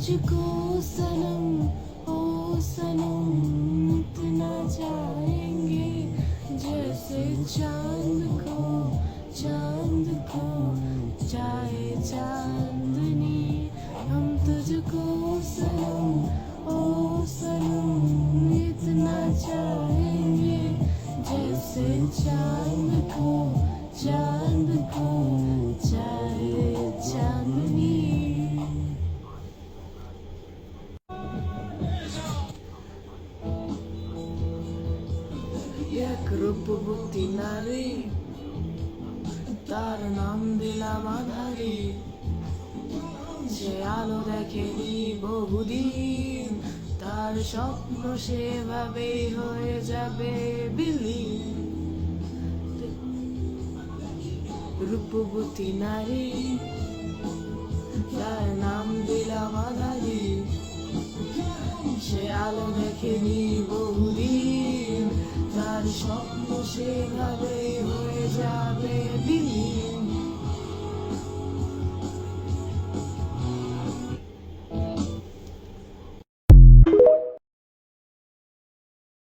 तुझको सनम ओ सनम इतना चाहेंगे जैसे चांद को चाहे चांदनी। हम तुझको सनम ओ सनम इतना चाहेंगे जैसे चांद को चाहे चांदनी। এক রূপবতী নারী তার নাম দিলাম আধারি, সে আলো দেখেনি বহুদিন, তার স্বপ্ন সেভাবেই হয়ে যাবে বিলীন। রূপবতী নারী তার নাম দিলাম আধারি, সে আলো দেখেনি বহুদিন, তার স্বপ্ন সেভাবে হয়ে যাবে বিলীন।